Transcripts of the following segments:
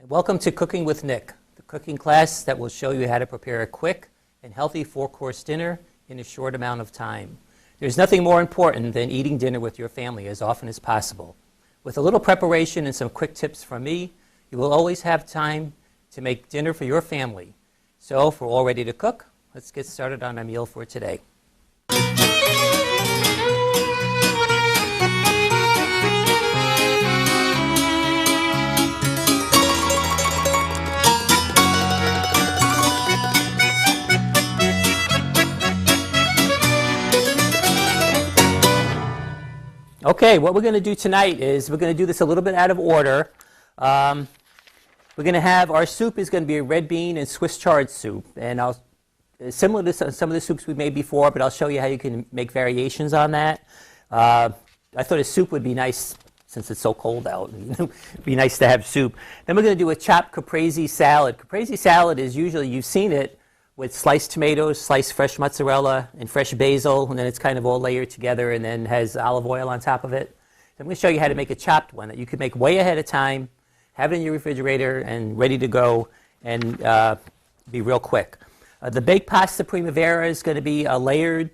Welcome to Cooking with Nick, the cooking class that will show you how to prepare a quick and healthy 4-course dinner in a short amount of time. There's nothing more important than eating dinner with your family as often as possible. With a little preparation and some quick tips from me, you will always have time to make dinner for your family. So if we're all ready to cook, let's get started on our meal for today. Okay, what we're going to do tonight is we're going to do this a little bit out of order. We're going to have, our soup is going to be a red bean and Swiss chard soup. And similar to some of the soups we made before, but I'll show you how you can make variations on that. I thought a soup would be nice since it's so cold out. It'd be nice to have soup. Then we're going to do a chopped caprese salad. Caprese salad is usually, you've seen it, with sliced tomatoes, sliced fresh mozzarella, and fresh basil, and then it's kind of all layered together and then has olive oil on top of it. So I'm going to show you how to make a chopped one that you can make way ahead of time, have it in your refrigerator, and ready to go, and be real quick. The baked pasta primavera is going to be a layered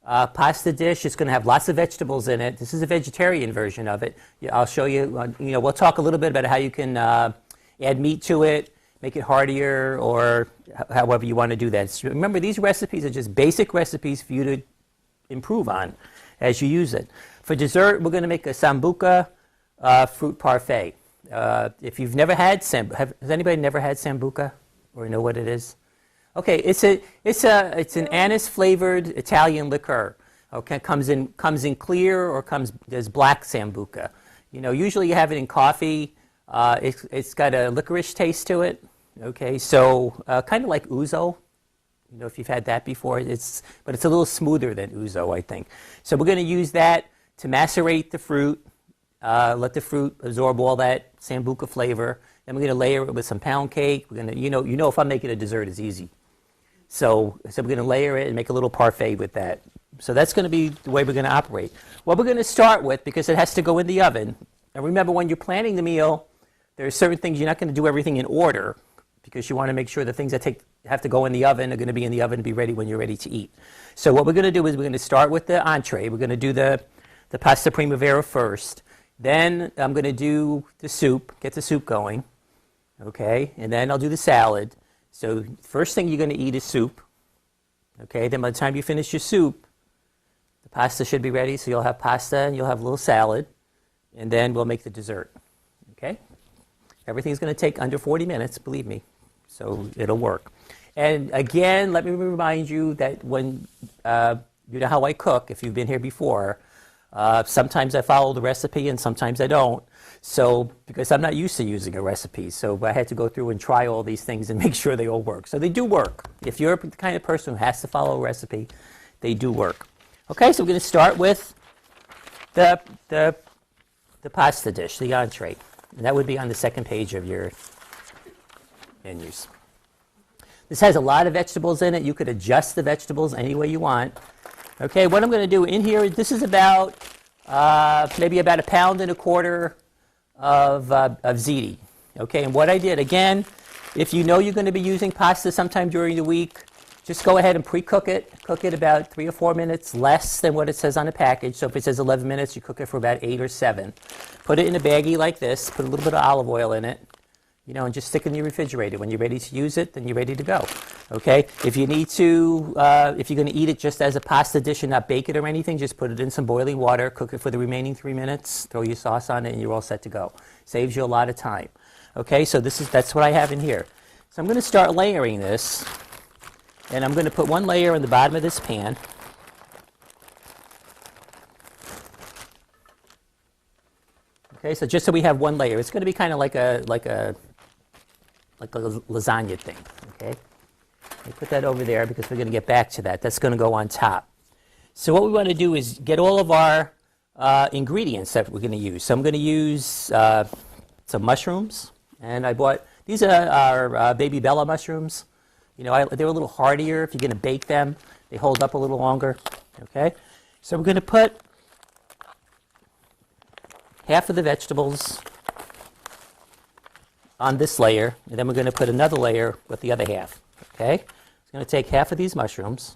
pasta dish. It's going to have lots of vegetables in it. This is a vegetarian version of it. I'll show you, we'll talk a little bit about how you can add meat to it, make it heartier, or however you want to do that. So remember, these recipes are just basic recipes for you to improve on as you use it. For dessert, we're going to make a sambuca fruit parfait. If you've never had has anybody never had sambuca or know what it is? Okay, it's an anise-flavored Italian liqueur. Okay, comes in clear or there's black sambuca. Usually you have it in coffee. It's got a licorice taste to it. Okay, so kind of like ouzo. If you've had that before, but it's a little smoother than ouzo, I think. So we're going to use that to macerate the fruit, let the fruit absorb all that sambuca flavor. Then we're going to layer it with some pound cake. We're going to, if I'm making a dessert, it's easy. So we're going to layer it and make a little parfait with that. So that's going to be the way we're going to operate. What we're going to start with, because it has to go in the oven. And remember, when you're planning the meal, there are certain things you're not going to do everything in order, because you want to make sure the things that have to go in the oven are going to be in the oven to be ready when you're ready to eat. So what we're going to do is we're going to start with the entree. We're going to do the pasta primavera first. Then I'm going to do the soup, get the soup going. Okay, and then I'll do the salad. So first thing you're going to eat is soup. Okay, then by the time you finish your soup, the pasta should be ready. So you'll have pasta and you'll have a little salad. And then we'll make the dessert. Okay? Everything's going to take under 40 minutes, believe me. So it'll work. And again, let me remind you that when, you know how I cook, if you've been here before, sometimes I follow the recipe and sometimes I don't. So, because I'm not used to using a recipe, so I had to go through and try all these things and make sure they all work. So they do work. If you're the kind of person who has to follow a recipe, they do work. Okay, so we're going to start with the pasta dish, the entree. And that would be on the second page of your menus. This has a lot of vegetables in it. You could adjust the vegetables any way you want. Okay, what I'm going to do in here, this is about maybe about 1.25 pounds of ziti. Okay, and what I did, again, if you know you're going to be using pasta sometime during the week, just go ahead and pre-cook it. Cook it about 3 or 4 minutes less than what it says on the package. So if it says 11 minutes, you cook it for about 8 or 7. Put it in a baggie like this. Put a little bit of olive oil in it. And just stick it in your refrigerator. When you're ready to use it, then you're ready to go. Okay? If you need to, if you're going to eat it just as a pasta dish and not bake it or anything, just put it in some boiling water. Cook it for the remaining 3 minutes. Throw your sauce on it, and you're all set to go. Saves you a lot of time. Okay? So that's what I have in here. So I'm going to start layering this. And I'm going to put one layer on the bottom of this pan. Okay, so just so we have one layer, it's going to be kind of like a lasagna thing. Okay, I put that over there because we're going to get back to that. That's going to go on top. So what we want to do is get all of our ingredients that we're going to use. So I'm going to use some mushrooms, and I bought these are baby Bella mushrooms. They're a little hardier. If you're going to bake them, they hold up a little longer. Okay, so we're going to put half of the vegetables on this layer, and then we're going to put another layer with the other half. Okay? It's going to take half of these mushrooms,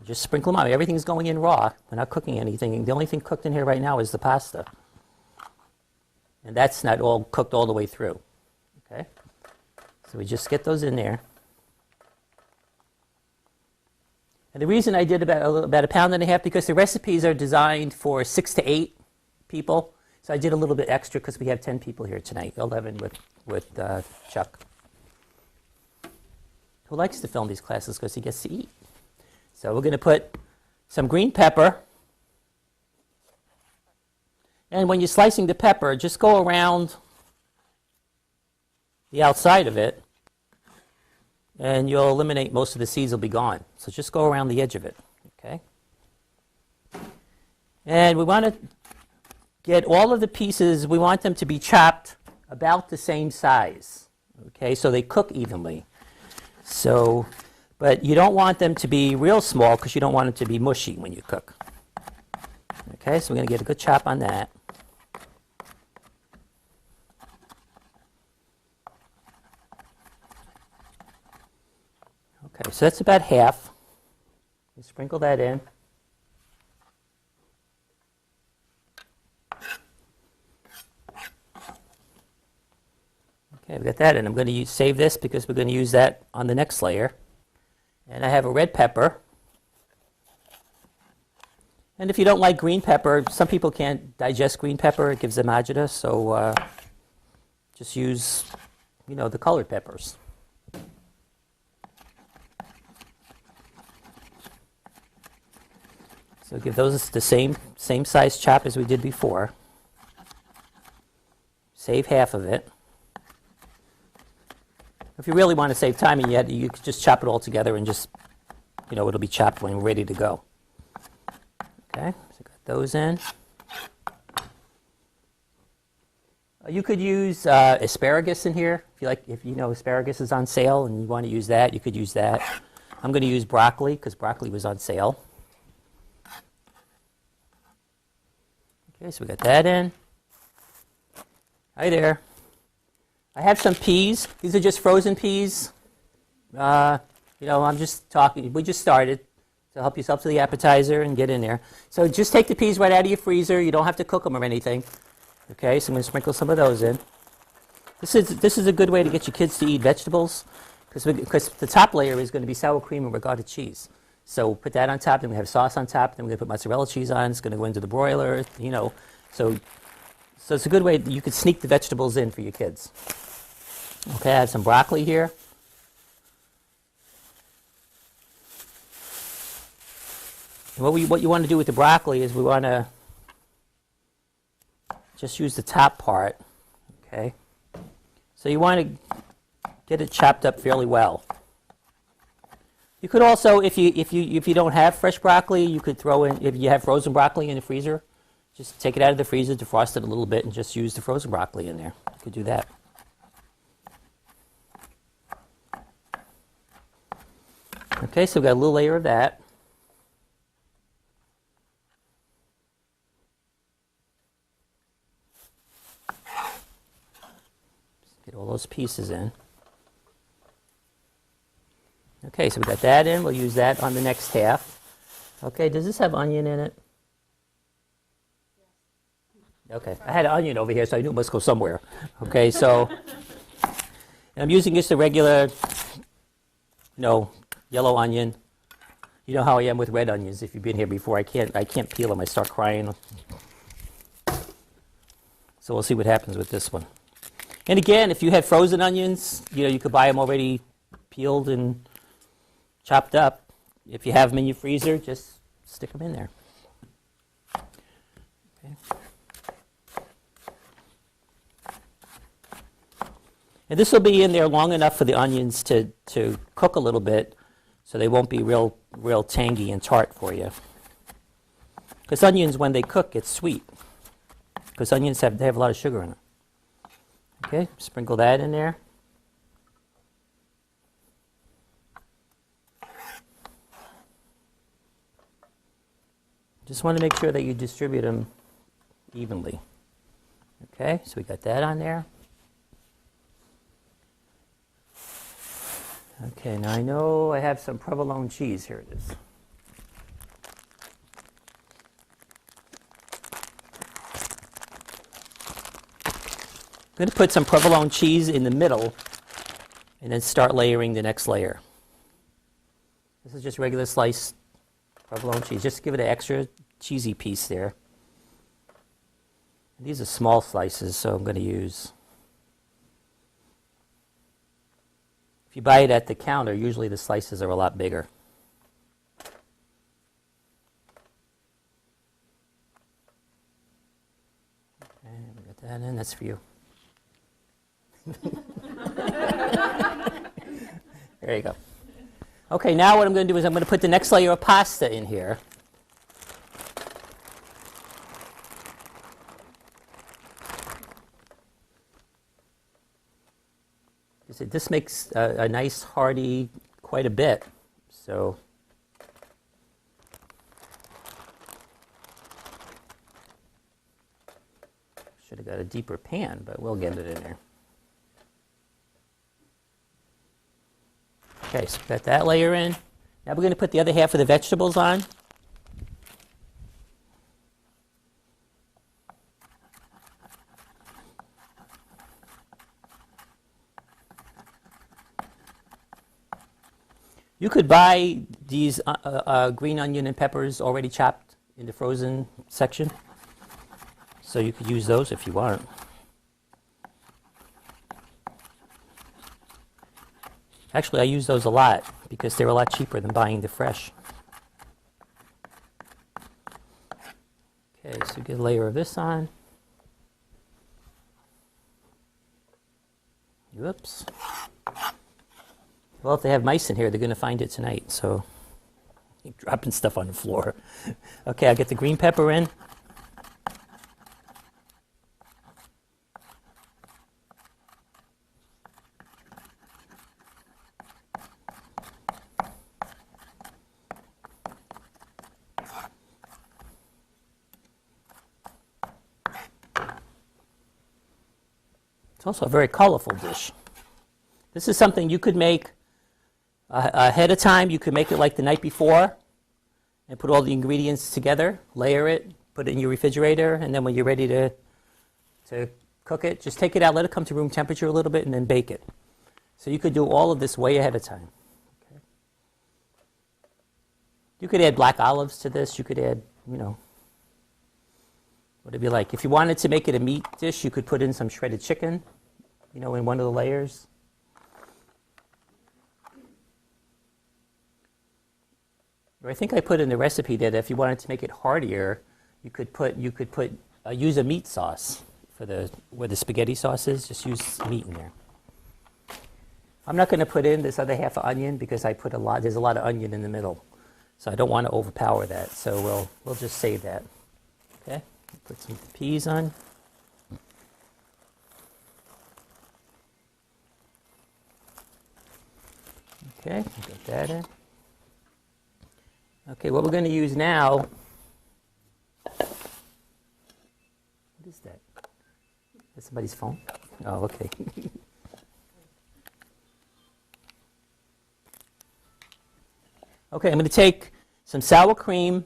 just sprinkle them on. Everything's going in raw. We're not cooking anything. The only thing cooked in here right now is the pasta. And that's not all cooked all the way through. Okay? So we just get those in there. And the reason I did about a pound and a half, because the recipes are designed for 6 to 8 people. So I did a little bit extra because we have 10 people here tonight, 11 with Chuck, who likes to film these classes because he gets to eat. So we're going to put some green pepper. And when you're slicing the pepper, just go around the outside of it, and you'll eliminate most of the seeds will be gone. So just go around the edge of it, okay? And we want to get all of the pieces, we want them to be chopped about the same size, okay, so they cook evenly. So, but you don't want them to be real small because you don't want them to be mushy when you cook. Okay, so we're going to get a good chop on that. Okay, so that's about half. You sprinkle that in. Okay, we got that, and I'm going to save this because we're going to use that on the next layer. And I have a red pepper. And if you don't like green pepper, some people can't digest green pepper. It gives them agita, so just use, the colored peppers. So give those the same size chop as we did before. Save half of it. If you really want to save time, you could just chop it all together and just, it'll be chopped when we're ready to go. Okay, so got those in. You could use asparagus in here. If you know asparagus is on sale and you want to use that, you could use that. I'm going to use broccoli because broccoli was on sale. Okay, so we got that in. Hi there. I have some peas. These are just frozen peas. I'm just talking. We just started. So help yourself to the appetizer and get in there. So just take the peas right out of your freezer. You don't have to cook them or anything. Okay, so I'm going to sprinkle some of those in. This is a good way to get your kids to eat vegetables because the top layer is going to be sour cream and ricotta cheese. So put that on top, then we have sauce on top, then we're going to put mozzarella cheese on. It's going to go into the broiler, So it's a good way that you could sneak the vegetables in for your kids. Okay, I have some broccoli here. And what you want to do with the broccoli is we want to just use the top part. Okay, so you want to get it chopped up fairly well. You could also, if you don't have fresh broccoli, you could throw in, if you have frozen broccoli in the freezer, just take it out of the freezer, defrost it a little bit, and just use the frozen broccoli in there. You could do that. Okay, so we've got a little layer of that. Just get all those pieces in. Okay, so we got that in. We'll use that on the next half. Okay, does this have onion in it? Okay, I had an onion over here, so I knew it must go somewhere. Okay, so I'm using just a regular, yellow onion. You know how I am with red onions. If you've been here before, I can't peel them. I start crying. So we'll see what happens with this one. And again, if you have frozen onions, you could buy them already peeled and chopped up. If you have them in your freezer, just stick them in there. Okay. And this will be in there long enough for the onions to cook a little bit, so they won't be real tangy and tart for you. Because onions, when they cook, get sweet. Because onions have a lot of sugar in them. Okay, sprinkle that in there. Just want to make sure that you distribute them evenly. Okay, so we got that on there. Okay, now I know I have some provolone cheese. Here it is. I'm going to put some provolone cheese in the middle and then start layering the next layer. This is just regular sliced provolone cheese. Just to give it an extra cheesy piece there. These are small slices, so I'm going to use... If you buy it at the counter, usually the slices are a lot bigger. Okay, we got that in. That's for you. There you go. Okay, now what I'm going to do is I'm going to put the next layer of pasta in here. This makes a nice hearty quite a bit. So should have got a deeper pan, but we'll get it in there. Okay, so got that layer in. Now we're going to put the other half of the vegetables on. You could buy these green onion and peppers already chopped in the frozen section. So you could use those if you want. Actually, I use those a lot because they're a lot cheaper than buying the fresh. Okay, so get a layer of this on. Whoops. Well, if they have mice in here, they're going to find it tonight, so you're dropping stuff on the floor. Okay, I'll get the green pepper in. It's also a very colorful dish. This is something you could make ahead of time. You could make it like the night before and put all the ingredients together, layer it, put it in your refrigerator, and then when you're ready to cook it, just take it out, let it come to room temperature a little bit, and then bake it. So you could do all of this way ahead of time. Okay. You could add black olives to this. You could add, whatever you like. If you wanted to make it a meat dish, you could put in some shredded chicken, in one of the layers. I think I put in the recipe that if you wanted to make it heartier, you could use a meat sauce for where the spaghetti sauce is. Just use meat in there. I'm not going to put in this other half of onion because there's a lot of onion in the middle, so I don't want to overpower that. So we'll just save that. Okay, put some peas on. Okay, get that in. Okay, what we're going to use now, what is that? Is that somebody's phone? Oh, okay. Okay, I'm going to take some sour cream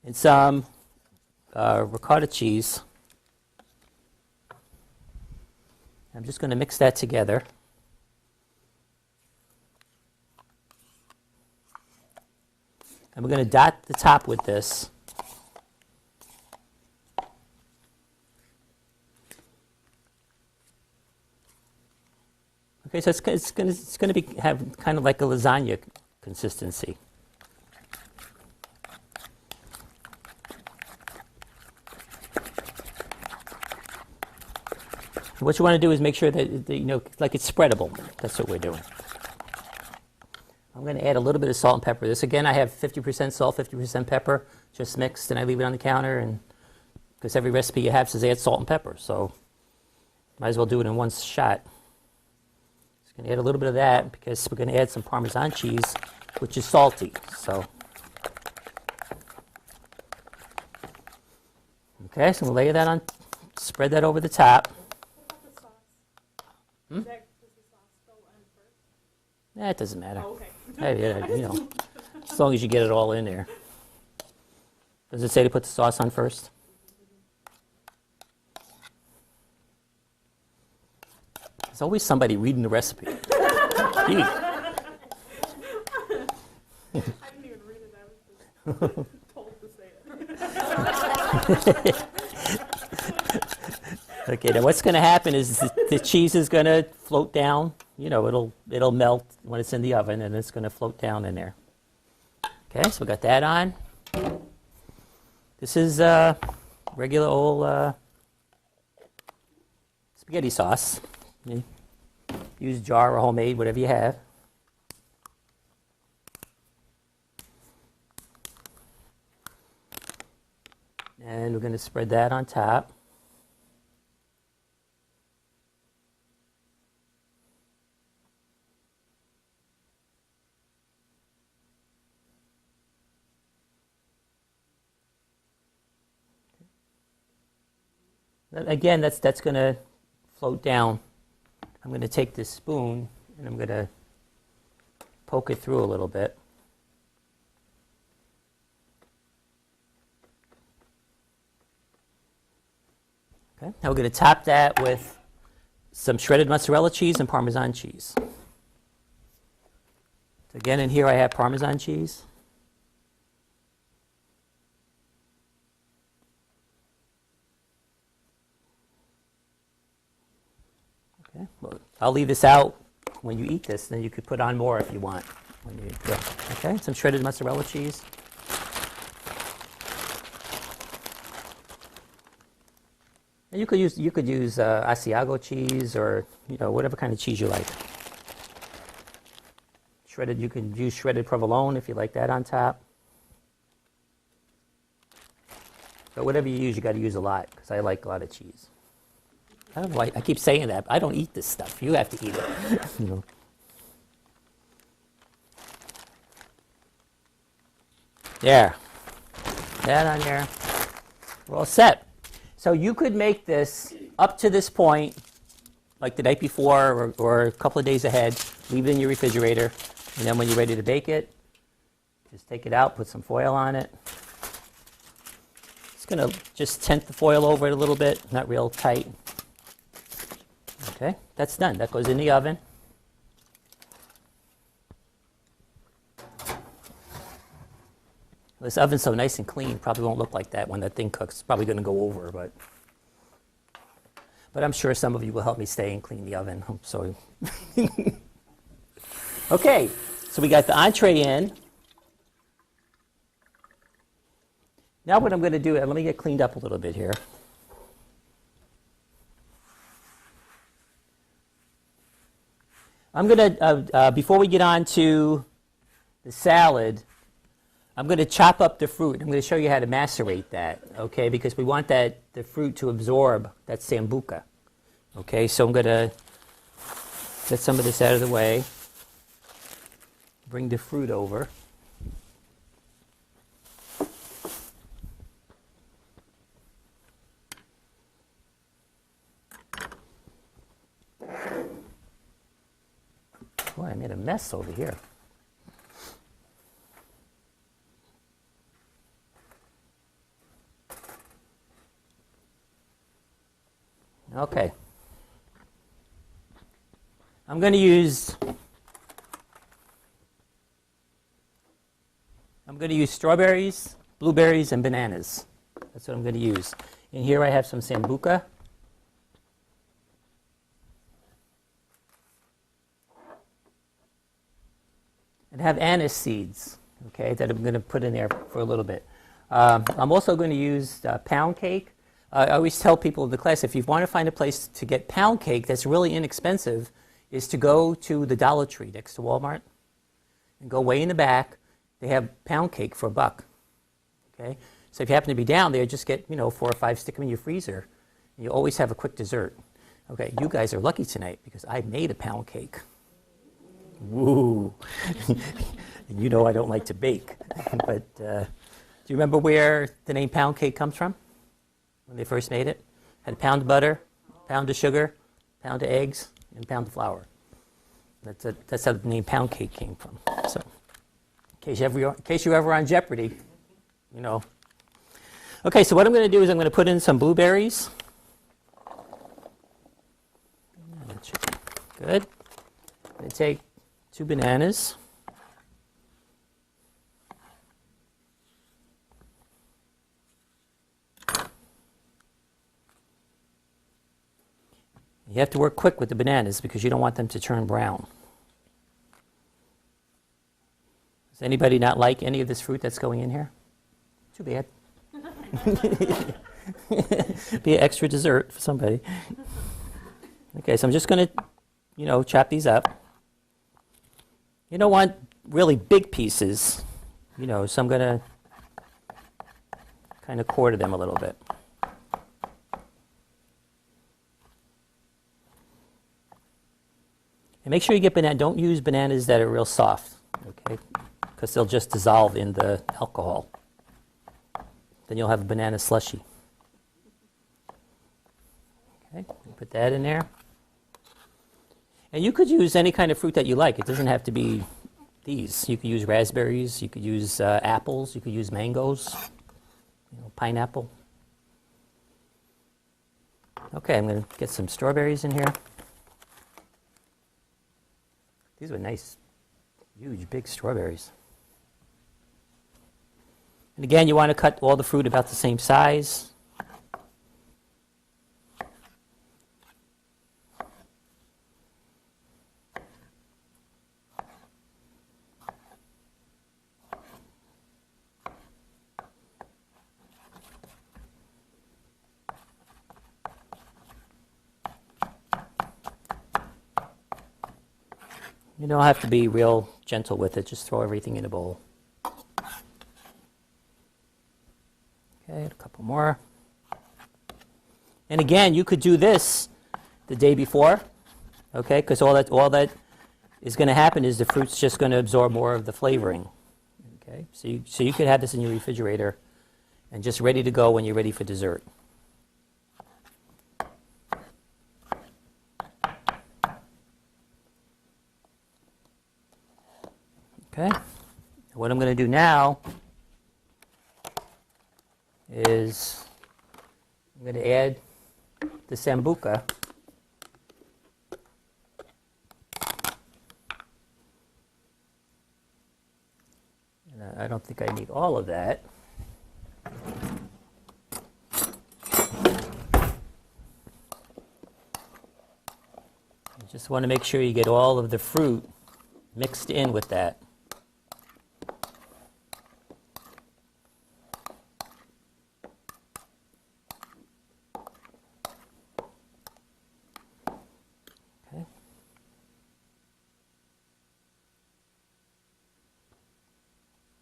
and some ricotta cheese. I'm just going to mix that together. And we're going to dot the top with this. Okay, so it's going to have kind of like a lasagna consistency. What you want to do is make sure that like it's spreadable. That's what we're doing. I'm going to add a little bit of salt and pepper. This again, I have 50% salt, 50% pepper, just mixed, and I leave it on the counter. And because every recipe you have says add salt and pepper, so might as well do it in one shot. Just going to add a little bit of that because we're going to add some Parmesan cheese, which is salty. So, okay, so we'll lay that on, spread that over the top. What about the sauce? Does the sauce go on first? It doesn't matter. Oh, okay. Hey, yeah, you know, as long as you get it all in there. Does it say to put the sauce on first? There's always somebody reading the recipe. Gee. I didn't even read it. I was just told to say it. Okay, now what's going to happen is the cheese is going to float down. You know, it'll melt when it's in the oven, and it's going to float down in there. Okay, so we got that on. This is regular old spaghetti sauce. You use jar or homemade, whatever you have. And we're going to spread that on top. Again, that's going to float down. I'm going to take this spoon and I'm going to poke it through a little bit. Okay. Now we're going to top that with some shredded mozzarella cheese and Parmesan cheese. So again, in here I have Parmesan cheese. Okay. Well, I'll leave this out when you eat this, then you could put on more if you want. When you, yeah. Okay, some shredded mozzarella cheese. And you could use Asiago cheese or whatever kind of cheese you like. Shredded, you can use shredded provolone if you like that on top. But whatever you use, you got to use a lot because I like a lot of cheese. I don't know why I keep saying that. But I don't eat this stuff. You have to eat it. There. That on there. We're all set. So you could make this up to this point, like the night before or a couple of days ahead. Leave it in your refrigerator. And then when you're ready to bake it, just take it out, put some foil on it. It's going to just tent the foil over it a little bit, not real tight. Okay, that's done. That goes in the oven. This oven's so nice and clean, probably won't look like that when that thing cooks. It's probably going to go over, but I'm sure some of you will help me stay and clean the oven. So, okay, so we got the entree in. Now what I'm going to do, let me get cleaned up a little bit here. I'm going to, before we get on to the salad, I'm going to chop up the fruit. I'm going to show you how to macerate that, okay, because we want the fruit to absorb that sambuca. Okay, so I'm going to get some of this out of the way, bring the fruit over. Boy, I made a mess over here. Okay. I'm going to use strawberries, blueberries, and bananas. That's what I'm going to use. And here I have some sambuca. And have anise seeds, okay, that I'm going to put in there for a little bit. I'm also going to use pound cake. I always tell people in the class, if you want to find a place to get pound cake that's really inexpensive, is to go to the Dollar Tree next to Walmart and go way in the back. They have pound cake for $1. Okay, so if you happen to be down there, just get 4 or 5, stick them in your freezer, and you always have a quick dessert. Okay, you guys are lucky tonight because I made a pound cake. Woo! And you know I don't like to bake, but do you remember where the name pound cake comes from? When they first made it, had a pound of butter, pound of sugar, pound of eggs, and pound of flour. That's how the name pound cake came from. So, in case you're ever on Jeopardy, you know. Okay, so what I'm going to do is I'm going to put in some blueberries. That should be good. I'm going to take 2 bananas. You have to work quick with the bananas because you don't want them to turn brown. Does anybody not like any of this fruit that's going in here? Too bad. Be an extra dessert for somebody. Okay, so I'm just going to, chop these up. You don't want really big pieces, so I'm going to kind of quarter them a little bit. And make sure you get don't use bananas that are real soft, okay? Because they'll just dissolve in the alcohol. Then you'll have a banana slushy. Okay, put that in there. And you could use any kind of fruit that you like. It doesn't have to be these. You could use raspberries, you could use apples, you could use mangoes, pineapple. Okay, I'm going to get some strawberries in here. These are nice, huge, big strawberries. And again, you want to cut all the fruit about the same size. You don't have to be real gentle with it. Just throw everything in a bowl. Okay, a couple more. And again, you could do this the day before, okay? Because all that is going to happen is the fruit's just going to absorb more of the flavoring. Okay, so you could have this in your refrigerator and just ready to go when you're ready for dessert. Okay, what I'm going to do now is I'm going to add the sambuca. And I don't think I need all of that. You just want to make sure you get all of the fruit mixed in with that.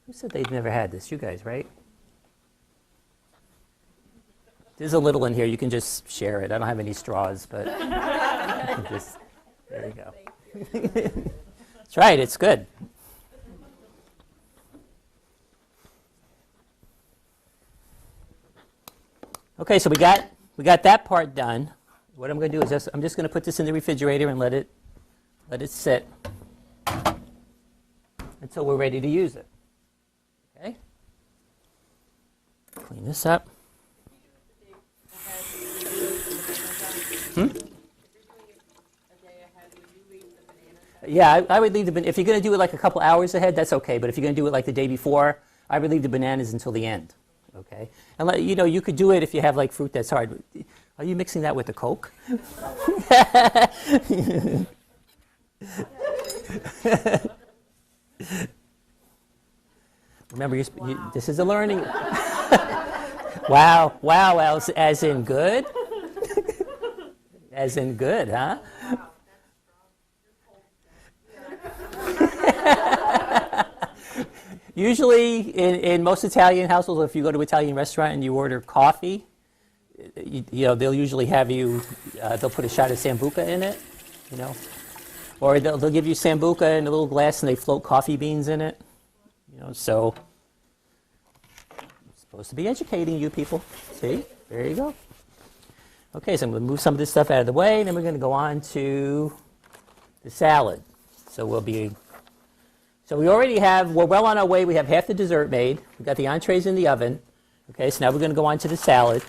Who said they've never had this? You guys, right? There's a little in here. You can just share it. I don't have any straws, but just, there you go. That's right. It's good. Okay, so we got that part done. What I'm going to do is I'm just going to put this in the refrigerator and let it sit until we're ready to use it. Okay. Clean this up. Yeah, I would leave if you're going to do it like a couple hours ahead, that's okay. But if you're going to do it like the day before, I would leave the bananas until the end. Okay. And you could do it if you have like fruit that's hard. Are you mixing that with the Coke? Remember, this is a learning. Wow, as in good? As in good, huh? Usually, in most Italian households, if you go to an Italian restaurant and you order coffee, they'll usually have they'll put a shot of sambuca in it, or they'll give you sambuca in a little glass and they float coffee beans in it, So, I'm supposed to be educating you people. See, there you go. Okay, so I'm going to move some of this stuff out of the way, and then we're going to go on to the salad. So we already have, we're well on our way. We have half the dessert made. We've got the entrees in the oven. Okay, so now we're going to go on to the salad.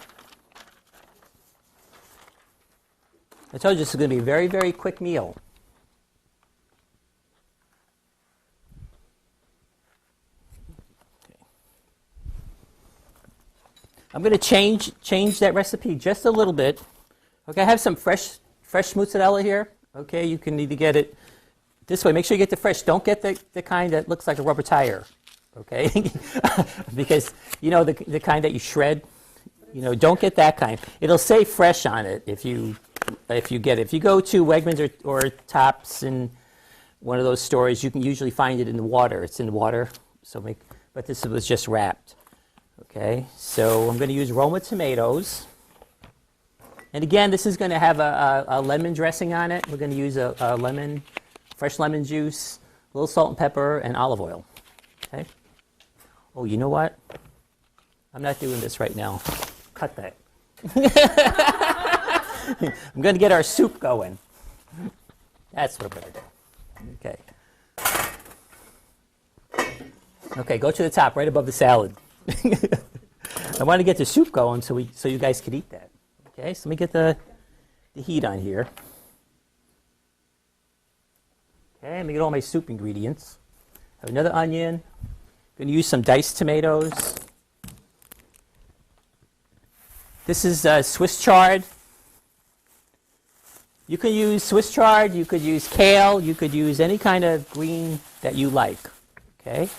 I told you this is going to be a very, very quick meal. I'm going to change that recipe just a little bit. Okay, I have some fresh mozzarella here. Okay, you can either get it this way. Make sure you get the fresh. Don't get the kind that looks like a rubber tire. Okay, because you know the kind that you shred. You know, don't get that kind. It'll say fresh on it if you get it. If you go to Wegmans or Tops in one of those stores, you can usually find it in the water. It's in the water. But this was just wrapped. Okay, so I'm going to use Roma tomatoes. And again, this is going to have a lemon dressing on it. We're going to use a lemon, fresh lemon juice, a little salt and pepper, and olive oil. Okay. Oh, you know what? I'm not doing this right now. Cut that. I'm going to get our soup going. That's what I'm going to do. Okay. Okay, go to the top, right above the salad. I want to get the soup going so you guys could eat that. Okay, so let me get the heat on here. Okay, let me get all my soup ingredients. I have another onion. I'm going to use some diced tomatoes. This is Swiss chard. You can use Swiss chard, you could use kale, you could use any kind of green that you like. Okay.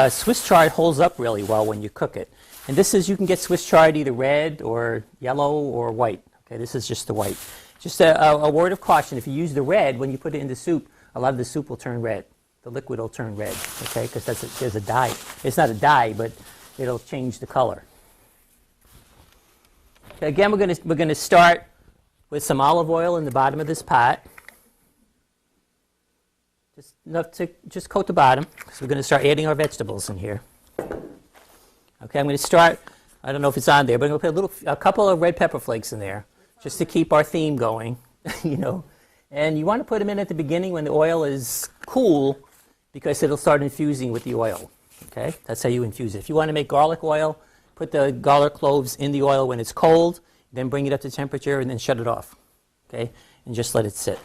Swiss chard holds up really well when you cook it. And this is, you can get Swiss chard either red or yellow or white. Okay, this is just the white. Just a word of caution, if you use the red, when you put it in the soup, a lot of the soup will turn red. The liquid will turn red, okay, because there's a dye. It's not a dye, but it'll change the color. Okay, again, we're gonna start with some olive oil in the bottom of this pot. Just enough to just coat the bottom. So we're going to start adding our vegetables in here. Okay, I'm going to start, I don't know if it's on there, but I'm going to put a couple of red pepper flakes in there just to keep our theme going, you know. And you want to put them in at the beginning when the oil is cool because it'll start infusing with the oil. Okay, that's how you infuse it. If you want to make garlic oil, put the garlic cloves in the oil when it's cold, then bring it up to temperature and then shut it off. Okay, and just let it sit.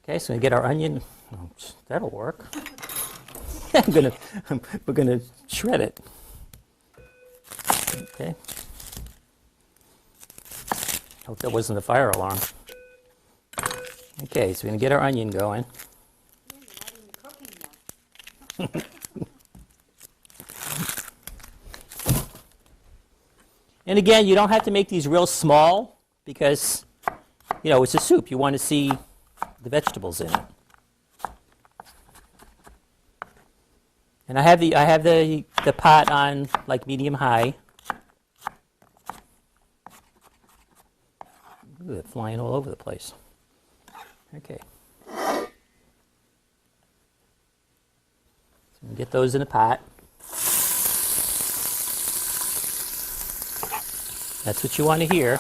Okay, so we get our onion. Oh, that'll work. We're gonna shred it. Okay. Hope that wasn't the fire alarm. Okay, so we're gonna get our onion going. And again, you don't have to make these real small because, you know, it's a soup. You want to see the vegetables in it. And I have the pot on like medium high. Ooh, they're flying all over the place. Okay. So get those in a pot. That's what you want to hear.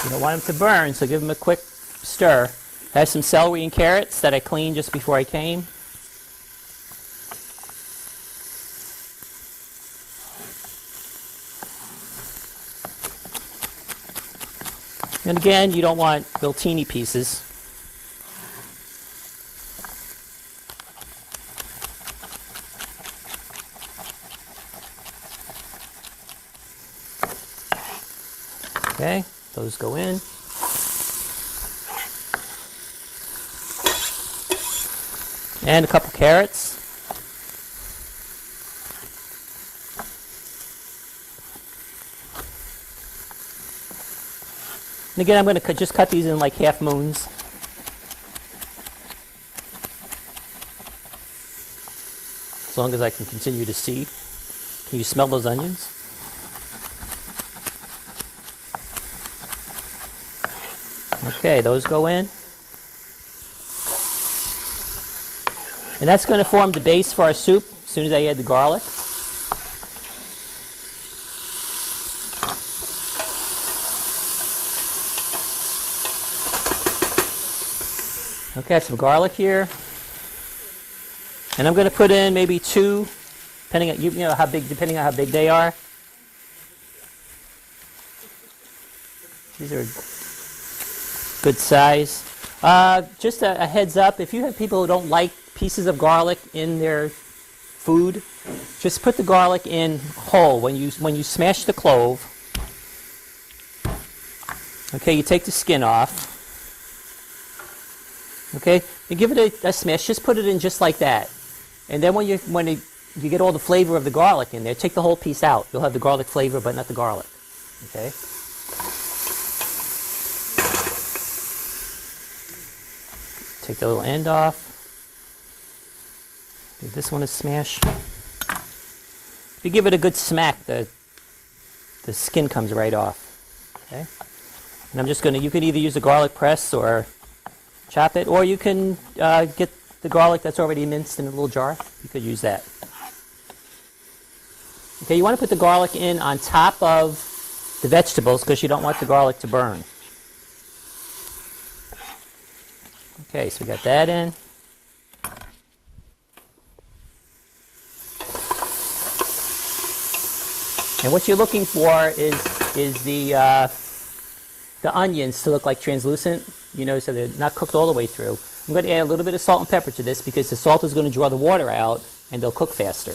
You don't want them to burn, so give them a quick stir. I have some celery and carrots that I cleaned just before I came. And again, you don't want little teeny pieces. Okay, those go in. And a couple carrots. And again, I'm going to just cut these in like half moons. As long as I can continue to see. Can you smell those onions? Okay, those go in. And that's going to form the base for our soup as soon as I add the garlic. Okay, I have some garlic here. And I'm going to put in maybe 2, depending on depending on how big they are. These are good size. Just a heads up, if you have people who don't like pieces of garlic in their food, just put the garlic in whole. When you smash the clove, okay, you take the skin off. Okay, and give it a smash. Just put it in just like that. And then when you get all the flavor of the garlic in there, take the whole piece out. You'll have the garlic flavor, but not the garlic. Okay. Take the little end off. Give this one a smash. If you give it a good smack, the skin comes right off. Okay. And I'm just going to. You can either use a garlic press or chop it, or you can get the garlic that's already minced in a little jar. You could use that. Okay, you want to put the garlic in on top of the vegetables because you don't want the garlic to burn. Okay, so we got that in. And what you're looking for is the onions to look like translucent, so they're not cooked all the way through. I'm going to add a little bit of salt and pepper to this because the salt is going to draw the water out and they'll cook faster.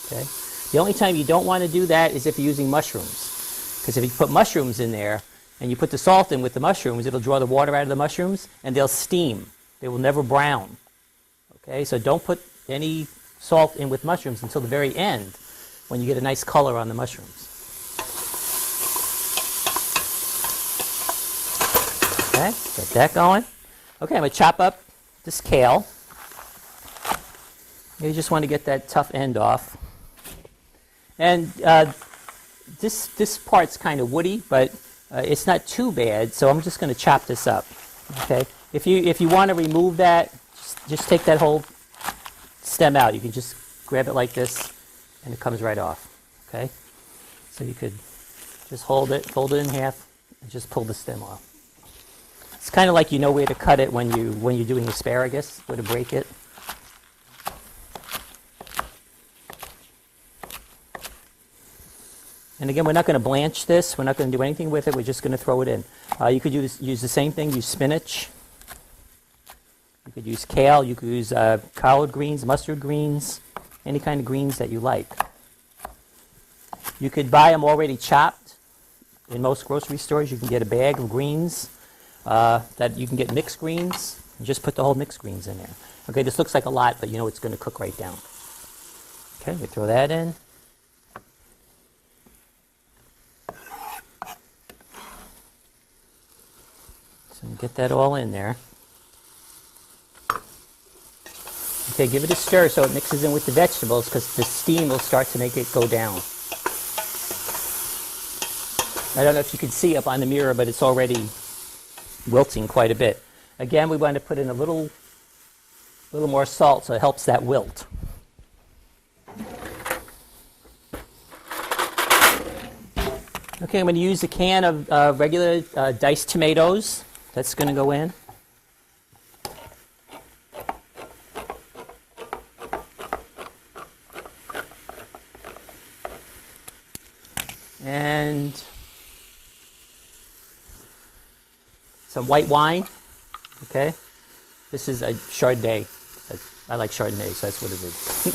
Okay. The only time you don't want to do that is if you're using mushrooms, because if you put mushrooms in there and you put the salt in with the mushrooms, it'll draw the water out of the mushrooms and they'll steam. They will never brown. Okay, so don't put any salt in with mushrooms until the very end when you get a nice color on the mushrooms. Okay, get that going. Okay, I'm going to chop up this kale. You just want to get that tough end off. And this part's kind of woody, but it's not too bad, so I'm just going to chop this up. Okay. If you want to remove that, just take that whole stem out. You can just grab it like this, and it comes right off. Okay, so you could just hold it, fold it in half, and just pull the stem off. It's kind of like you know where to cut it when you're doing asparagus, where to break it. And again, we're not going to blanch this. We're not going to do anything with it. We're just going to throw it in. You could use the same thing. Use spinach. You could use kale. You could use collard greens, mustard greens, any kind of greens that you like. You could buy them already chopped. In most grocery stores, you can get a bag of greens that you can get mixed greens. And just put the whole mixed greens in there. Okay, this looks like a lot, but you know it's going to cook right down. Okay, we throw that in. So get that all in there. Okay, give it a stir so it mixes in with the vegetables because the steam will start to make it go down. I don't know if you can see up on the mirror, but it's already wilting quite a bit. Again, we want to put in a little more salt so it helps that wilt. Okay, I'm going to use a can of regular diced tomatoes. That's going to go in. And some white wine. Okay, this is a Chardonnay. I like Chardonnay, so that's what it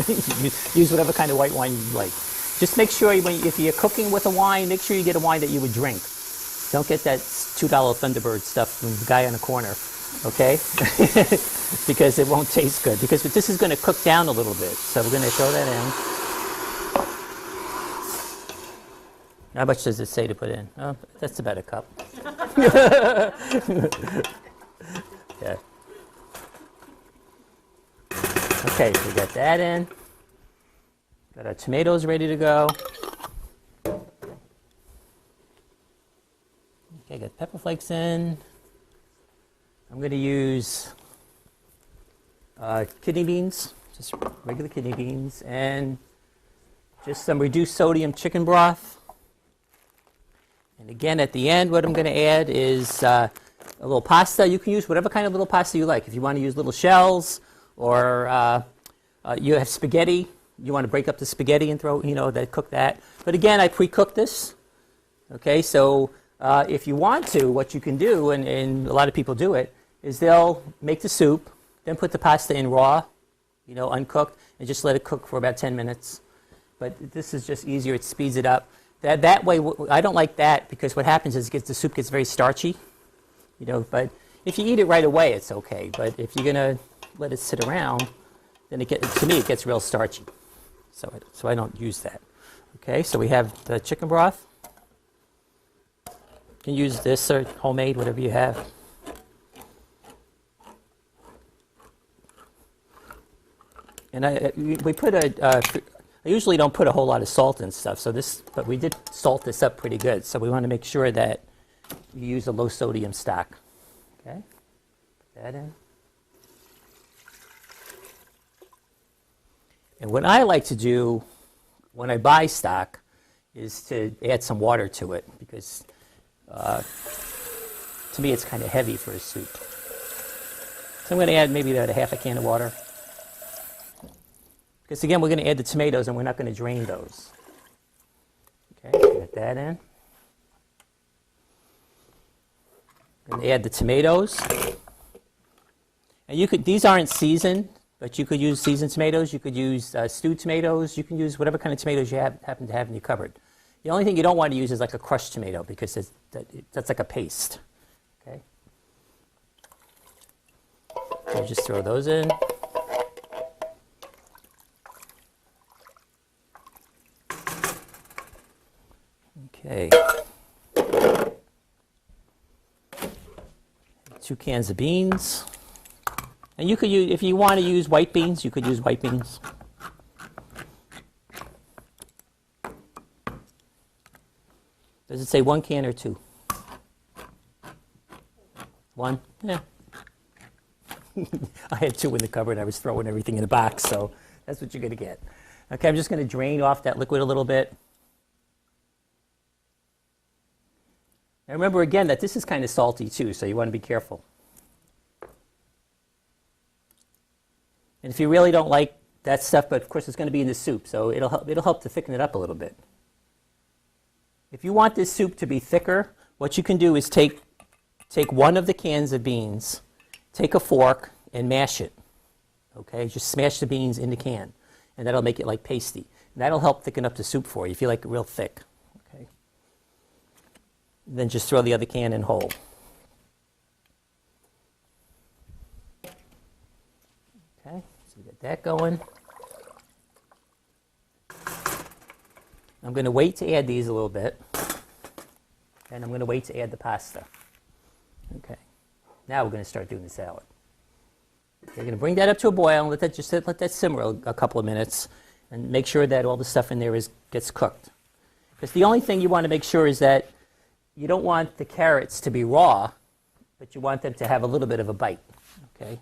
is. Use whatever kind of white wine you like. Just make sure if you're cooking with a wine, make sure you get a wine that you would drink. Don't get that $2 Thunderbird stuff from the guy on the corner, okay? Because it won't taste good. Because this is going to cook down a little bit, so we're going to throw that in. How much does it say to put in? Oh, that's about a cup. Yeah. Okay, so we got that in. Got our tomatoes ready to go. Okay, got pepper flakes in. I'm going to use kidney beans, just regular kidney beans, and just some reduced sodium chicken broth. And again, at the end, what I'm going to add is a little pasta. You can use whatever kind of little pasta you like. If you want to use little shells, or you have spaghetti, you want to break up the spaghetti and throw, cook that. But again, I pre-cooked this. Okay, so if you want to, what you can do, and a lot of people do it, is they'll make the soup, then put the pasta in raw, uncooked, and just let it cook for about 10 minutes. But this is just easier. It speeds it up. That way, I don't like that because what happens is the soup gets very starchy. But if you eat it right away, it's okay. But if you're going to let it sit around, then to me, it gets real starchy. So I don't use that. Okay, so we have the chicken broth. You can use this or homemade, whatever you have. And I usually don't put a whole lot of salt and stuff, but we did salt this up pretty good. So we want to make sure that you use a low sodium stock. Okay, put that in. And what I like to do when I buy stock is to add some water to it because to me it's kind of heavy for a soup. So I'm going to add maybe about a half a can of water. Because again, we're going to add the tomatoes and we're not going to drain those. Okay, get that in. Going to add the tomatoes. And these aren't seasoned, but you could use seasoned tomatoes. You could use stewed tomatoes. You can use whatever kind of tomatoes you happen to have in your cupboard. The only thing you don't want to use is like a crushed tomato because that's like a paste. Okay. So just throw those in. Okay. 2 cans of beans. And you could use, if you want to use white beans, you could use white beans. Does it say 1 can or 2? 1? Yeah. I had 2 in the cupboard. I was throwing everything in the box, so that's what you're going to get. Okay, I'm just going to drain off that liquid a little bit. And remember again that this is kind of salty too, so you want to be careful. And if you really don't like that stuff, but of course it's going to be in the soup, so it'll help to thicken it up a little bit. If you want this soup to be thicker, what you can do is take 1 of the cans of beans, take a fork, and mash it. Okay, just smash the beans in the can, and that'll make it like pasty. And that'll help thicken up the soup for you if you like it real thick. Okay. Then just throw the other can in whole. Okay, so we get that going. I'm going to wait to add these a little bit, and I'm going to wait to add the pasta. Okay, now we're going to start doing the salad. You're going to bring that up to a boil and let that simmer a couple of minutes, and make sure that all the stuff in there gets cooked. Because the only thing you want to make sure is that you don't want the carrots to be raw, but you want them to have a little bit of a bite. Okay.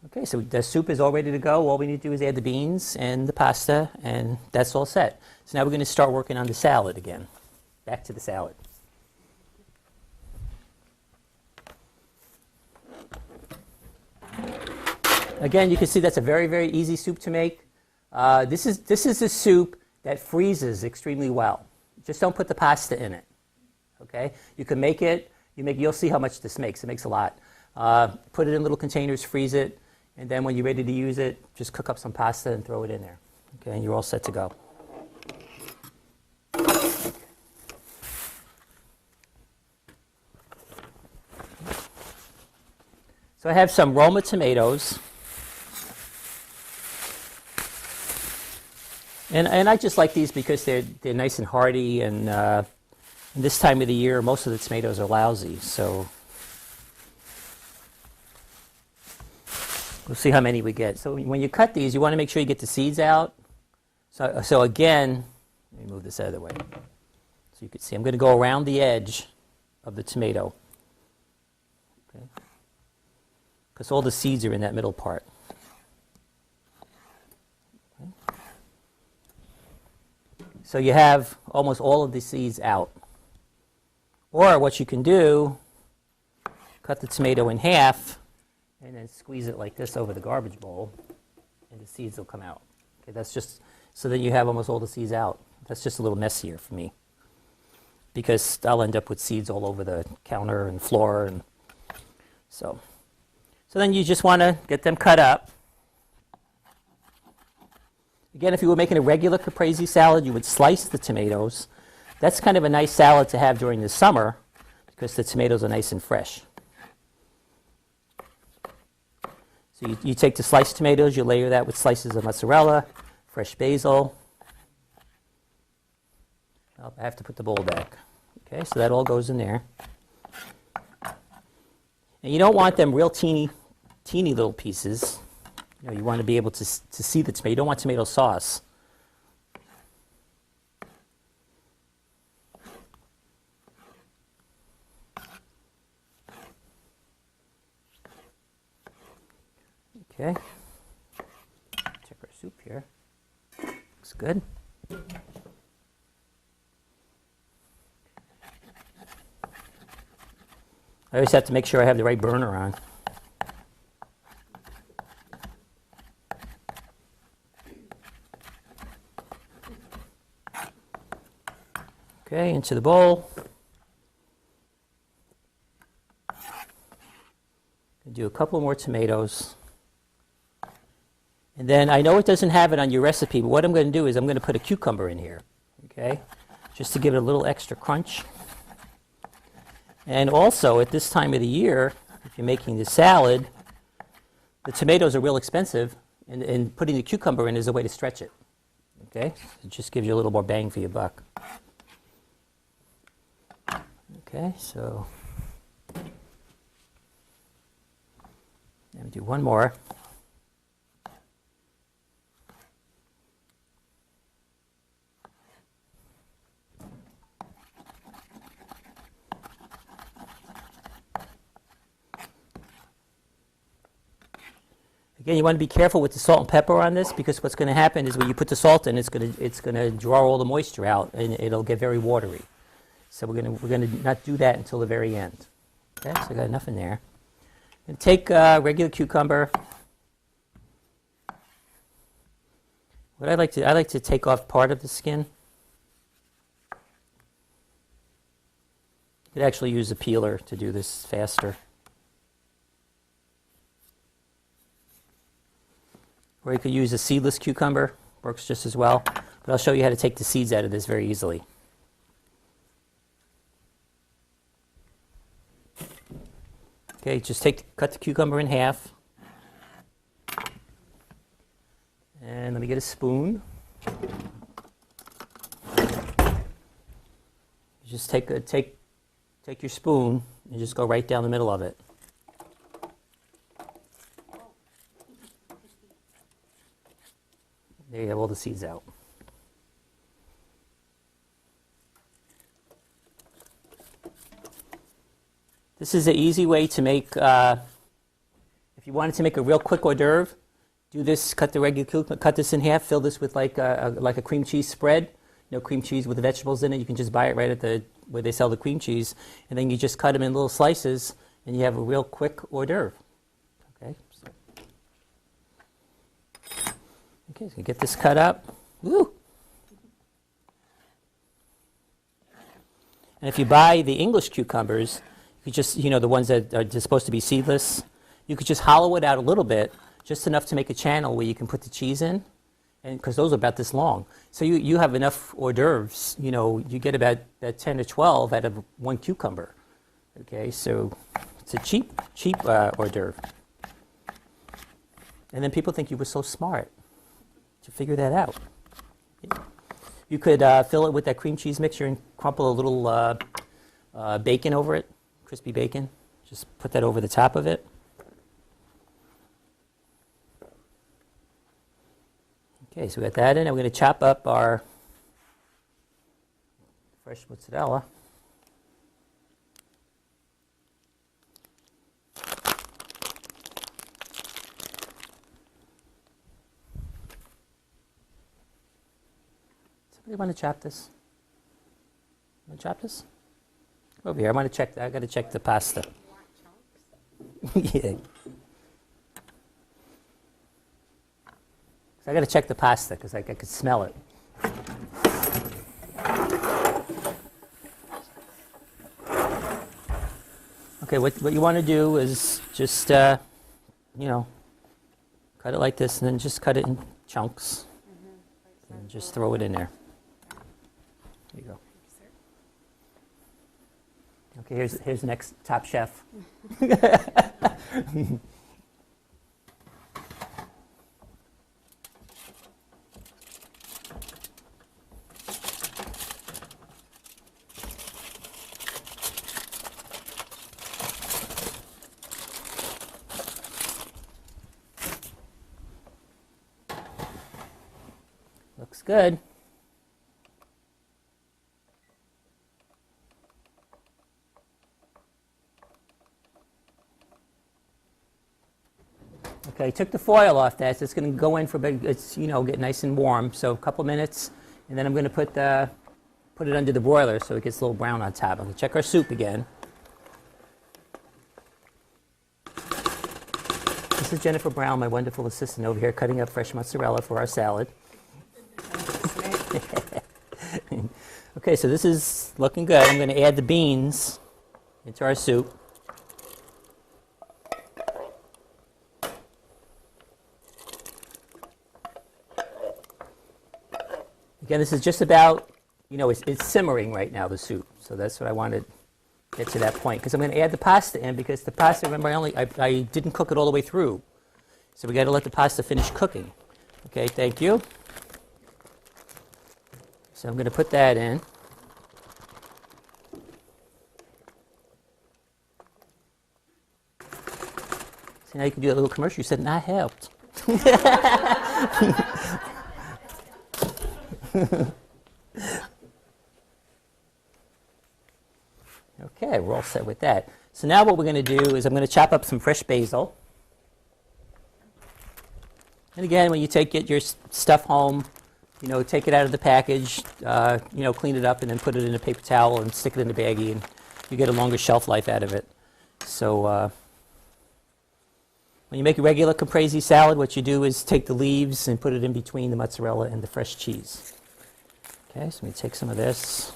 Okay, so the soup is all ready to go. All we need to do is add the beans and the pasta, and that's all set. So now we're going to start working on the salad again. Back to the salad. Again, you can see that's a very, very easy soup to make. This is a soup that freezes extremely well. Just don't put the pasta in it. Okay, you can make it. You'll see how much this makes. It makes a lot. Put it in little containers, freeze it, and then when you're ready to use it, just cook up some pasta and throw it in there. Okay, and you're all set to go. So I have some Roma tomatoes. And I just like these because they're nice and hearty, and this time of the year, most of the tomatoes are lousy, so we'll see how many we get. So when you cut these, you want to make sure you get the seeds out. So again, let me move this out of the way. So you can see, I'm going to go around the edge of the tomato. Okay. because all the seeds are in that middle part. Okay. So you have almost all of the seeds out. Or what you can do, cut the tomato in half and then squeeze it like this over the garbage bowl, and the seeds will come out. Okay, that's just so that you have almost all the seeds out. That's just a little messier for me, because I'll end up with seeds all over the counter and floor, and so then you just want to get them cut up. Again, if you were making a regular caprese salad, you would slice the tomatoes. That's kind of a nice salad to have during the summer because the tomatoes are nice and fresh. So you take the sliced tomatoes, you layer that with slices of mozzarella, fresh basil. Oh, I have to put the bowl back. Okay, so that all goes in there. And you don't want them real teeny little pieces. You know, you want to be able to see the tomato. You don't want tomato sauce. Okay, check our soup here. Looks good. I always have to make sure I have the right burner on. Okay, into the bowl. Do a couple more tomatoes. And then I know it doesn't have it on your recipe, but what I'm going to do is I'm going to put a cucumber in here, okay, just to give it a little extra crunch. And also, at this time of the year, if you're making the salad, the tomatoes are real expensive, and putting the cucumber in is a way to stretch it, okay? It just gives you a little more bang for your buck. Okay, so let me do one more. Again, you want to be careful with the salt and pepper on this, because what's going to happen is when you put the salt in, it's going to draw all the moisture out, and it'll get very watery. So we're going to not do that until the very end. Okay, so I got enough in there. And take regular cucumber. What I like to take off part of the skin. You could actually use a peeler to do this faster. Or you could use a seedless cucumber, works just as well. But I'll show you how to take the seeds out of this very easily. Okay, just cut the cucumber in half. And let me get a spoon. Just take your spoon and just go right down the middle of it. There you have all the seeds out. This is an easy way to make, if you wanted to make a real quick hors d'oeuvre, do this, cut this in half, fill this with like a cream cheese spread, cream cheese with the vegetables in it. You can just buy it right at where they sell the cream cheese, and then you just cut them in little slices, and you have a real quick hors d'oeuvre. Okay. Okay, so get this cut up. Woo! And if you buy the English cucumbers, you just, the ones that are supposed to be seedless, you could just hollow it out a little bit, just enough to make a channel where you can put the cheese in, and because those are about this long. So you have enough hors d'oeuvres, you get about 10 or 12 out of one cucumber. Okay, so it's a cheap hors d'oeuvre. And then people think you were so smart to figure that out. You could fill it with that cream cheese mixture and crumple a little bacon over it, crispy bacon. Just put that over the top of it. Okay, so we got that in, and we're going to chop up our fresh mozzarella. Do you want to chop this? Want to chop this? Over here. I want to check. I got to check the pasta. Yeah. So I got to check the pasta because I could smell it. Okay, what you want to do is just, cut it like this and then just cut it in chunks. And just throw it in there. There you go. Okay, here's the next top chef. Looks good. Okay, took the foil off that, so it's going to go in for a bit, get nice and warm. So a couple minutes, and then I'm going to put it under the broiler so it gets a little brown on top. I'm going to check our soup again. This is Jennifer Brown, my wonderful assistant over here, cutting up fresh mozzarella for our salad. Okay, so this is looking good. I'm going to add the beans into our soup. Again, this is just about, it's simmering right now, the soup. So that's what I wanted to get to that point. Because I'm going to add the pasta in, because the pasta, remember, I didn't cook it all the way through. So we got to let the pasta finish cooking. Okay, thank you. So I'm going to put that in. See, now you can do a little commercial. You said, and I helped. Okay, we're all set with that. So now what we're going to do is I'm going to chop up some fresh basil. And again, when you get your stuff home, take it out of the package, clean it up, and then put it in a paper towel and stick it in the baggie, and you get a longer shelf life out of it. So when you make a regular caprese salad, what you do is take the leaves and put it in between the mozzarella and the fresh cheese. Okay, so let me take some of this.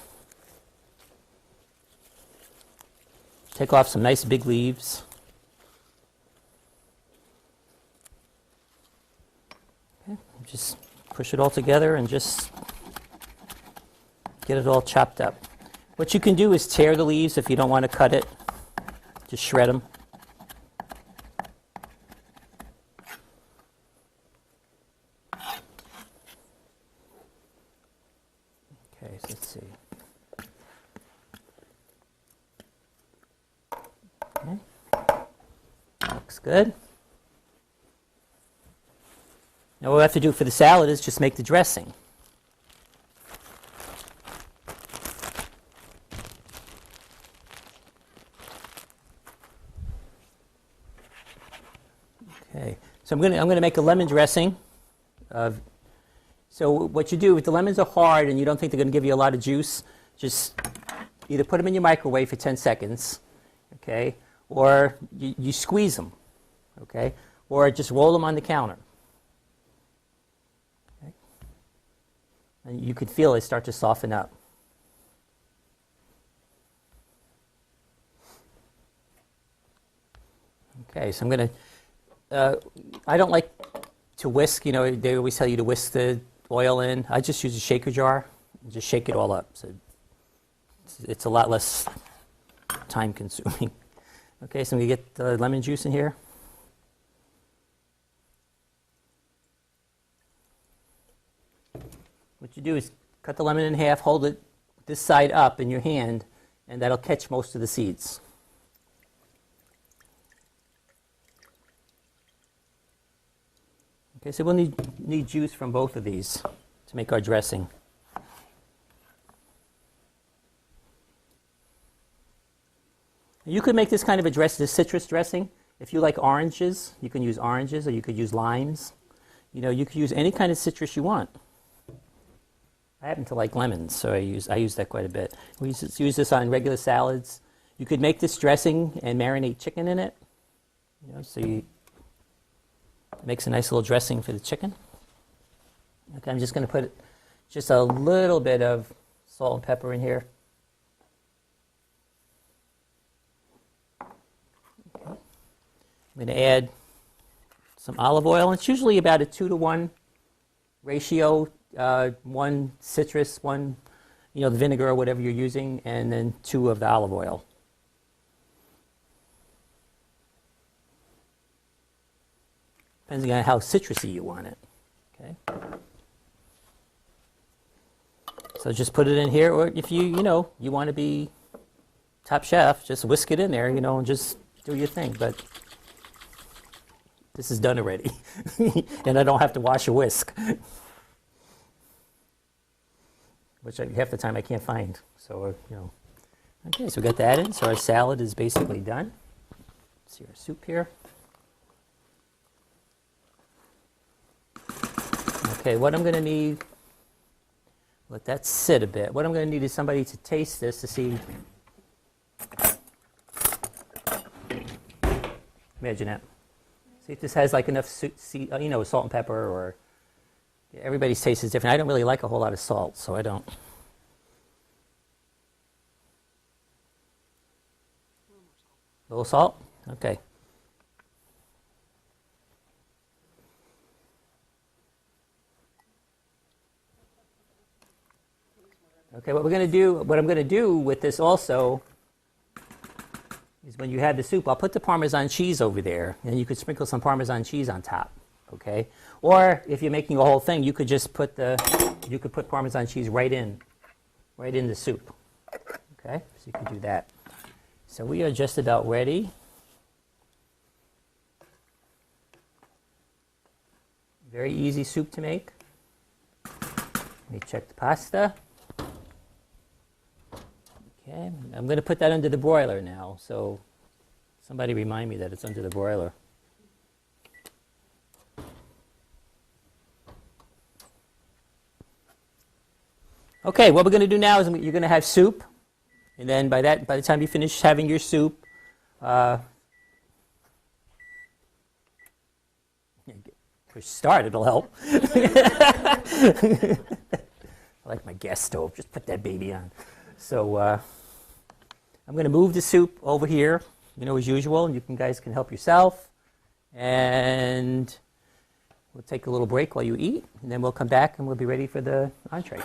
Take off some nice big leaves. Okay, just push it all together and just get it all chopped up. What you can do is tear the leaves if you don't want to cut it. Just shred them. Okay, so let's see. Okay. Looks good. Now what we have to do for the salad is just make the dressing. Okay, so I'm going to make a lemon dressing. So what you do, if the lemons are hard and you don't think they're going to give you a lot of juice, just either put them in your microwave for 10 seconds, okay, or you squeeze them, okay, or just roll them on the counter. Okay. And you can feel it start to soften up. Okay, so I'm going to, I don't like to whisk, they always tell you to whisk the oil in. I just use a shaker jar and just shake it all up. So it's a lot less time consuming. Okay, so I'm going to get the lemon juice in here. What you do is cut the lemon in half, hold it this side up in your hand, and that'll catch most of the seeds. Okay, so we'll need juice from both of these to make our dressing. You could make this kind of a dressing, this citrus dressing. If you like oranges, you can use oranges, or you could use limes. You could use any kind of citrus you want. I happen to like lemons, so I use that quite a bit. We use this on regular salads. You could make this dressing and marinate chicken in it. You know, so it makes a nice little dressing for the chicken. Okay, I'm just going to put just a little bit of salt and pepper in here. Okay. I'm going to add some olive oil. It's usually about a 2-to-1 ratio. 1 citrus, 1, the vinegar or whatever you're using, and then 2 of the olive oil. Depending on how citrusy you want it. Okay. So just put it in here, or if you want to be top chef, just whisk it in there, and just do your thing. But this is done already, and I don't have to wash or whisk. Which half the time I can't find. So, Okay, so we got that in. So our salad is basically done. Let's see our soup here. Okay, what I'm going to need, let that sit a bit. What I'm going to need is somebody to taste this to see. Imagine that. See if this has like enough salt and pepper, or everybody's taste is different. I don't really like a whole lot of salt, so I don't. A little salt? Okay. Okay, what I'm going to do with this also is when you have the soup, I'll put the Parmesan cheese over there, and you could sprinkle some Parmesan cheese on top. Okay, or if you're making a whole thing, you could just put Parmesan cheese right in the soup. Okay, so you can do that. So we are just about ready. Very easy soup to make. Let me check the pasta. Okay, I'm going to put that under the broiler now. So somebody remind me that it's under the broiler. Okay, what we're going to do now is you're going to have soup, and then by the time you finish having your soup, push start, it'll help. I like my gas stove, just put that baby on. So I'm going to move the soup over here, as usual, and you guys can help yourself. And we'll take a little break while you eat, and then we'll come back and we'll be ready for the entree.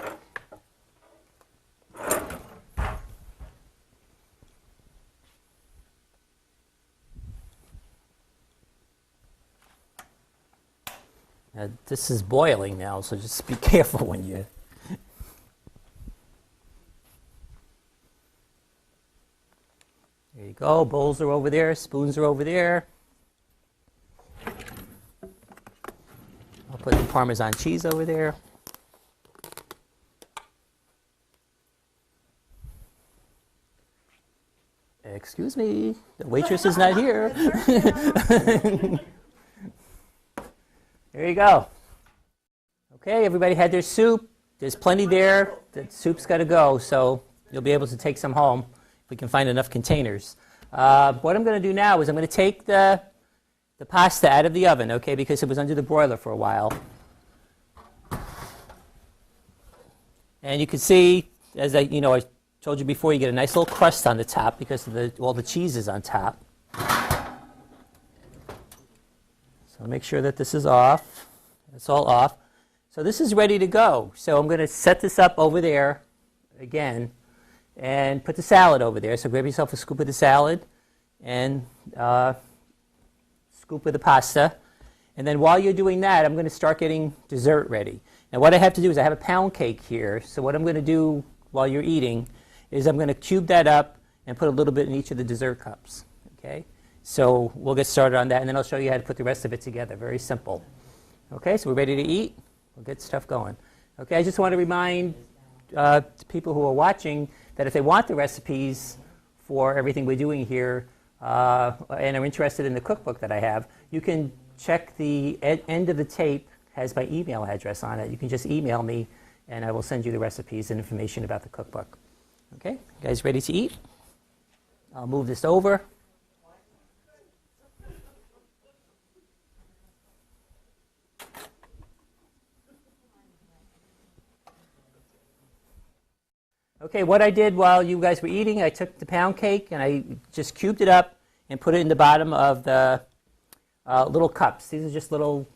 This is boiling now, so just be careful when you... There you go, bowls are over there, spoons are over there. I'll put the Parmesan cheese over there. Excuse me, the waitress is not here. There you go. Okay, everybody had their soup. There's plenty there. The soup's got to go, so you'll be able to take some home if we can find enough containers. What I'm going to do now is I'm going to take the pasta out of the oven, okay, because it was under the broiler for a while. And you can see, as I told you before, you get a nice little crust on the top because of all the cheese is on top. So make sure that this is off. It's all off. So this is ready to go. So I'm going to set this up over there again and put the salad over there. So grab yourself a scoop of the salad and scoop of the pasta. And then while you're doing that, I'm going to start getting dessert ready. Now what I have to do is I have a pound cake here. So what I'm going to do while you're eating is I'm going to cube that up and put a little bit in each of the dessert cups. Okay? So we'll get started on that, and then I'll show you how to put the rest of it together. Very simple. Okay, so we're ready to eat. We'll get stuff going. Okay, I just want to remind people who are watching that if they want the recipes for everything we're doing here and are interested in the cookbook that I have, you can check the end of the tape has my email address on it. You can just email me, and I will send you the recipes and information about the cookbook. Okay, you guys ready to eat? I'll move this over. Okay, what I did while you guys were eating, I took the pound cake and I just cubed it up and put it in the bottom of the little cups. These are just little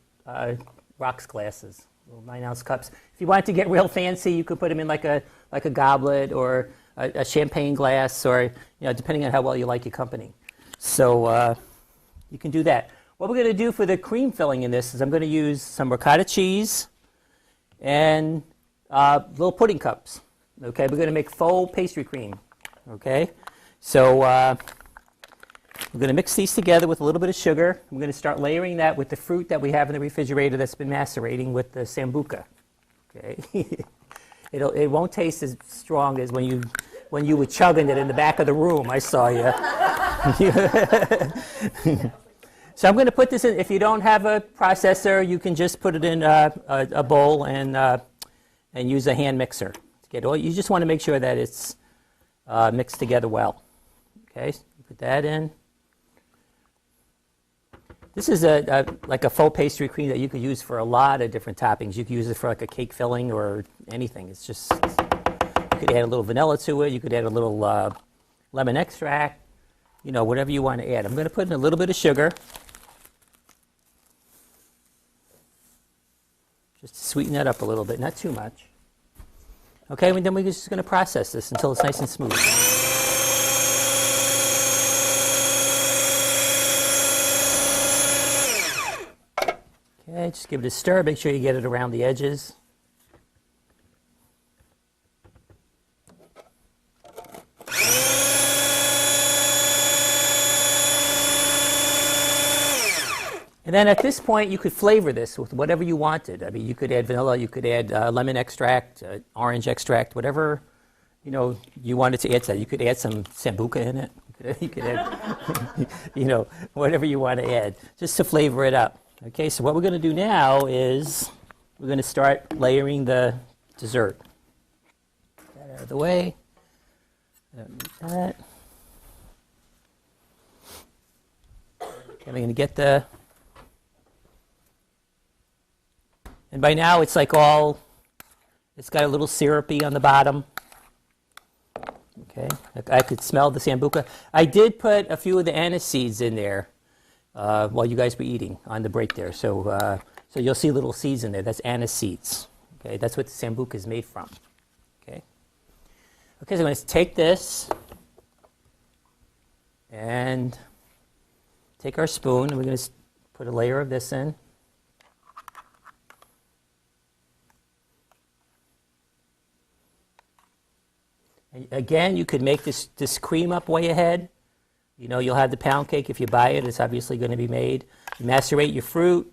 rocks glasses, little 9-ounce cups. If you wanted to get real fancy, you could put them in like a goblet or a champagne glass, or depending on how well you like your company. So you can do that. What we're going to do for the cream filling in this is I'm going to use some ricotta cheese and little pudding cups. Okay, we're going to make faux pastry cream. Okay, so we're going to mix these together with a little bit of sugar. We're going to start layering that with the fruit that we have in the refrigerator that's been macerating with the sambuca. Okay, it won't taste as strong as when you were chugging it in the back of the room. I saw you. So I'm going to put this in. If you don't have a processor, you can just put it in a bowl and use a hand mixer. You just want to make sure that it's mixed together well. Okay, so put that in. This is like a faux pastry cream that you could use for a lot of different toppings. You could use it for like a cake filling or anything. You could add a little vanilla to it. You could add a little lemon extract. Whatever you want to add. I'm going to put in a little bit of sugar, just to sweeten that up a little bit, not too much. Okay, and then we're just going to process this until it's nice and smooth. Okay, just give it a stir. Make sure you get it around the edges. And then at this point, you could flavor this with whatever you wanted. I mean, you could add vanilla, you could add lemon extract, orange extract, whatever you wanted to add to that. You could add some sambuca in it. You could add, whatever you want to add, just to flavor it up. Okay, so what we're going to do now is we're going to start layering the dessert. Get that out of the way. I don't need that. Okay, we're going to get the... And by now it's like it's got a little syrupy on the bottom. Okay, I could smell the sambuca. I did put a few of the anise seeds in there while you guys were eating on the break there. So you'll see little seeds in there. That's anise seeds. Okay, that's what the sambuca is made from. Okay. Okay, so I'm going to take this and take our spoon, and we're going to put a layer of this in. Again, you could make this cream up way ahead. You'll have the pound cake if you buy it. It's obviously going to be made. You macerate your fruit.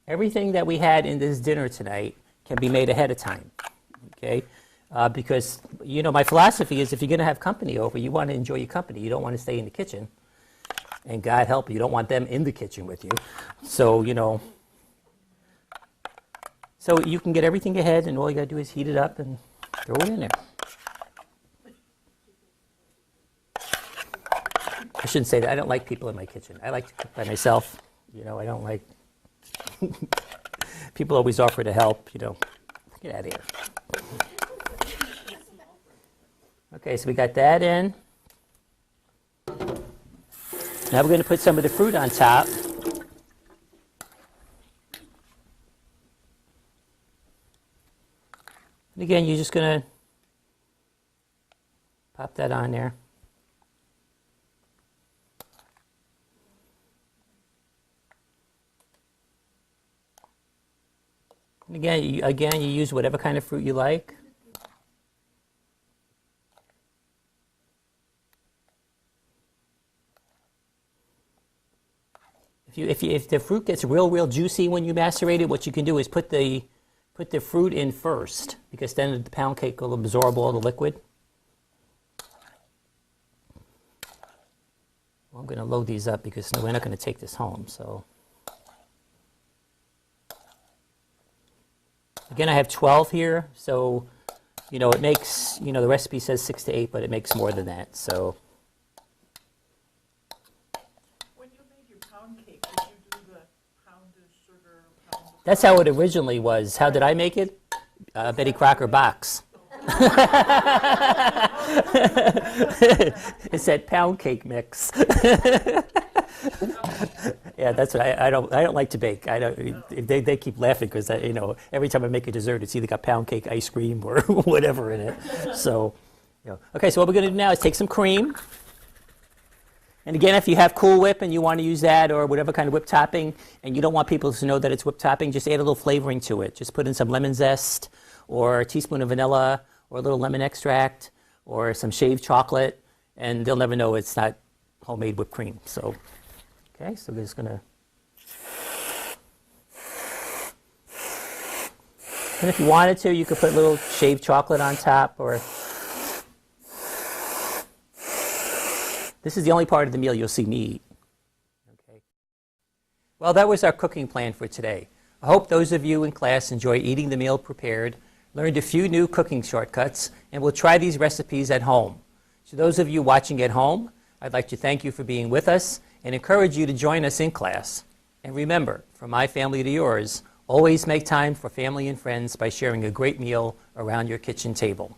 Everything that we had in this dinner tonight can be made ahead of time. Okay, because my philosophy is if you're going to have company over, you want to enjoy your company. You don't want to stay in the kitchen. And God help you don't want them in the kitchen with you. So so you can get everything ahead, and all you got to do is heat it up and throw it in there. I shouldn't say that. I don't like people in my kitchen. I like to cook by myself. I don't like... People always offer to help, Get out of here. Okay, so we got that in. Now we're going to put some of the fruit on top. And again, you're just going to pop that on there. And again, you use whatever kind of fruit you like. If the fruit gets real juicy when you macerate it, what you can do is put the fruit in first, because then the pound cake will absorb all the liquid. Well, I'm going to load these up because we're not going to take this home. So Again, I have 12 here, so it makes, the recipe says 6 to 8, but it makes more than that. So When you made your pound cake, did you do the pounded sugar, pounded that's how it originally was. How did I make it? Betty Crocker box. It's that pound cake mix. Yeah, that's what I don't like to bake. They keep laughing because every time I make a dessert, it's either got pound cake, ice cream, or whatever in it. So, okay. So what we're going to do now is take some cream, and again, if you have Cool Whip and you want to use that or whatever kind of whip topping, and you don't want people to know that it's whip topping, just add a little flavoring to it. Just put in some lemon zest, or a teaspoon of vanilla, or a little lemon extract, or some shaved chocolate, and they'll never know it's not homemade whipped cream. So. Okay, so we're just going to, and if you wanted to, you could put a little shaved chocolate on top, or this is the only part of the meal you'll see me eat. Okay. Well, that was our cooking plan for today. I hope those of you in class enjoy eating the meal prepared, learned a few new cooking shortcuts, and will try these recipes at home. To those of you watching at home, I'd like to thank you for being with us and encourage you to join us in class. And remember, from my family to yours, always make time for family and friends by sharing a great meal around your kitchen table.